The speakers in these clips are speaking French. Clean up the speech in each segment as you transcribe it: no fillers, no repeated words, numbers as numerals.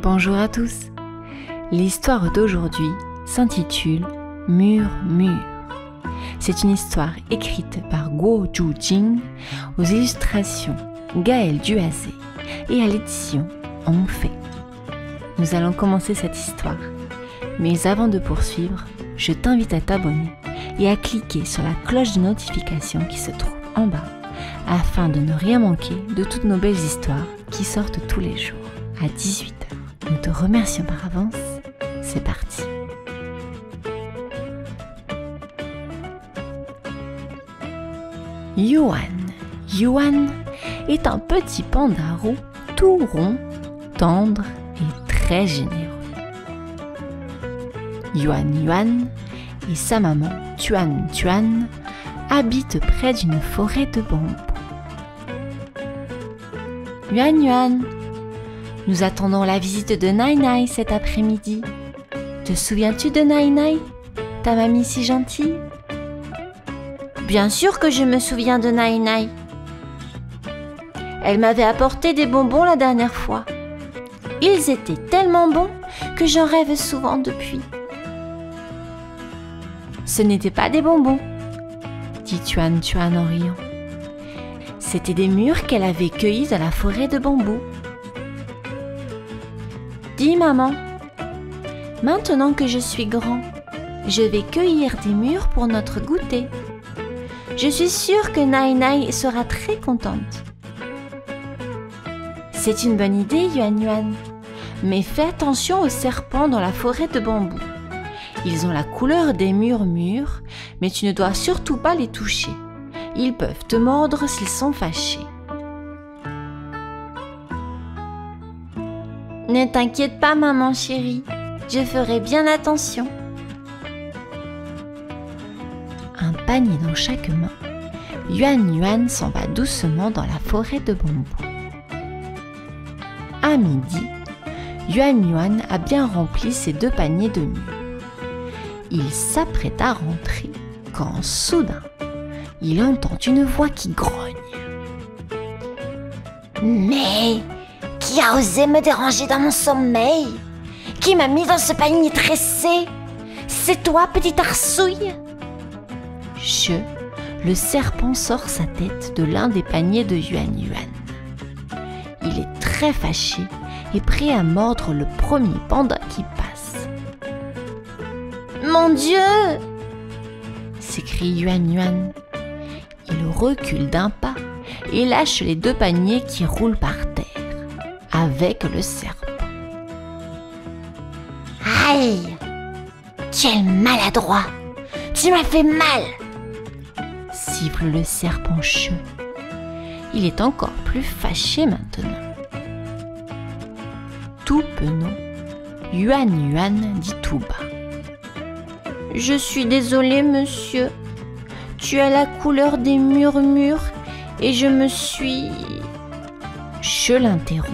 Bonjour à tous. L'histoire d'aujourd'hui s'intitule Murmure. C'est une histoire écrite par Guo Zhujing, aux illustrations Gaël Duazé et à l'édition On Fait. Nous allons commencer cette histoire, mais avant de poursuivre, je t'invite à t'abonner et à cliquer sur la cloche de notification qui se trouve en bas afin de ne rien manquer de toutes nos belles histoires qui sortent tous les jours à 18h. Nous te remercions par avance. C'est parti. Yuan est un petit panda roux, tout rond, tendre et très généreux. Yuan et sa maman Tuan habitent près d'une forêt de bambous. Yuan, nous attendons la visite de Nai cet après-midi. Te souviens-tu de Nai, ta mamie si gentille? Bien sûr que je me souviens de Nai. Elle m'avait apporté des bonbons la dernière fois. Ils étaient tellement bons que j'en rêve souvent depuis. Ce n'étaient pas des bonbons, dit Tuan en riant. C'étaient des mûres qu'elle avait cueillies dans la forêt de bambous. Dis maman, maintenant que je suis grand, je vais cueillir des mûres pour notre goûter. Je suis sûre que Nai sera très contente. C'est une bonne idée, Yuan. Mais fais attention aux serpents dans la forêt de bambous. Ils ont la couleur des mûres, mais tu ne dois surtout pas les toucher. Ils peuvent te mordre s'ils sont fâchés. Ne t'inquiète pas, maman chérie. Je ferai bien attention. Un panier dans chaque main, Yuan s'en va doucement dans la forêt de bambous. À midi, Yuan a bien rempli ses 2 paniers de mûres. Il s'apprête à rentrer quand soudain, il entend une voix qui grogne. Mais qui a osé me déranger dans mon sommeil? Qui m'a mis dans ce panier tressé? C'est toi, petite arsouille? Le serpent sort sa tête de l'un des paniers de Yuan. Il est très fâché et prêt à mordre le premier panda qui passe. Mon Dieu! S'écrie Yuan. Il recule d'un pas et lâche les 2 paniers qui roulent par terre, avec le serpent. Aïe! Quel maladroit! Tu m'as fait mal! Siffle le serpent cheux. Il est encore plus fâché maintenant. Tout penaud, Yuan dit tout bas. Je suis désolé, monsieur. Tu as la couleur des mûres et je me suis... Je l'interromps.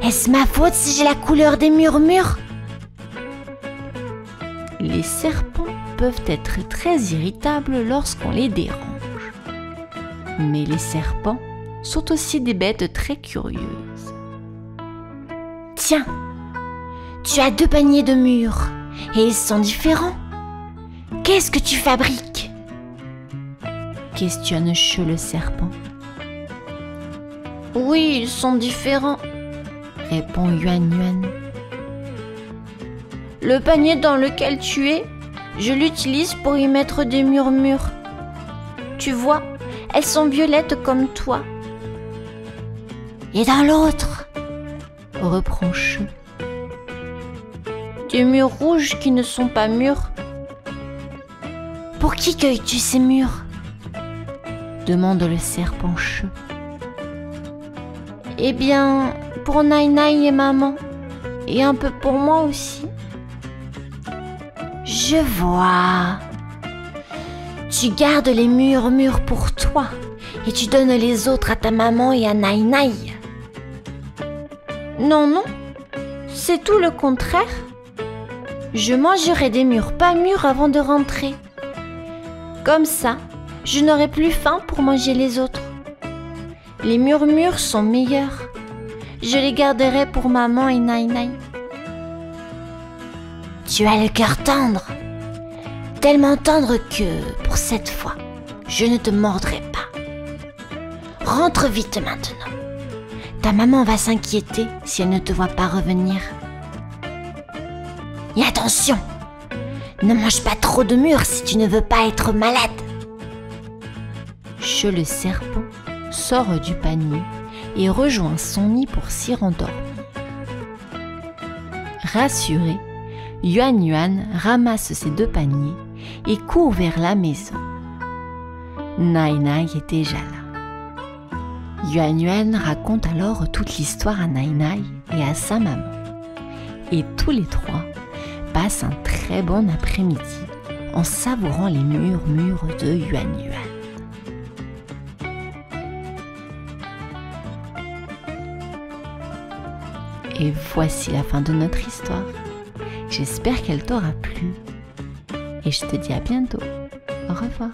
Est-ce ma faute si j'ai la couleur des mûres? Les serpents peuvent être très irritables lorsqu'on les dérange. Mais les serpents sont aussi des bêtes très curieuses. Tiens, tu as 2 paniers de mûres et ils sont différents. Qu'est-ce que tu fabriques? Questionne le serpent. Oui, ils sont différents, répond Yuan. Le panier dans lequel tu es, je l'utilise pour y mettre des mûres. Tu vois, elles sont violettes comme toi. Et dans l'autre, reprend Cheux. Des mûres rouges qui ne sont pas mûres. Pour qui cueilles-tu ces mûres? Demande le serpent Cheux. Eh bien, pour Nai et maman, et un peu pour moi aussi. Je vois. Tu gardes les mûres pour toi et tu donnes les autres à ta maman et à Nai. Non, c'est tout le contraire. Je mangerai des mûres pas mûres avant de rentrer. Comme ça, je n'aurai plus faim pour manger les autres. Les mûres sont meilleurs. Je les garderai pour maman et Nai Nai. Tu as le cœur tendre. Tellement tendre que, pour cette fois, je ne te mordrai pas. Rentre vite maintenant. Ta maman va s'inquiéter si elle ne te voit pas revenir. Et attention, ne mange pas trop de mûres si tu ne veux pas être malade. Le serpent sort du panier et rejoint son nid pour s'y rendormir. Rassuré, Yuan Yuan ramasse ses 2 paniers et court vers la maison. Nai Nai est déjà là. Yuan Yuan raconte alors toute l'histoire à Nai Nai et à sa maman. Et tous les 3 passent un très bon après-midi en savourant les murmures de Yuan Yuan. Et voici la fin de notre histoire. J'espère qu'elle t'aura plu. Et je te dis à bientôt. Au revoir.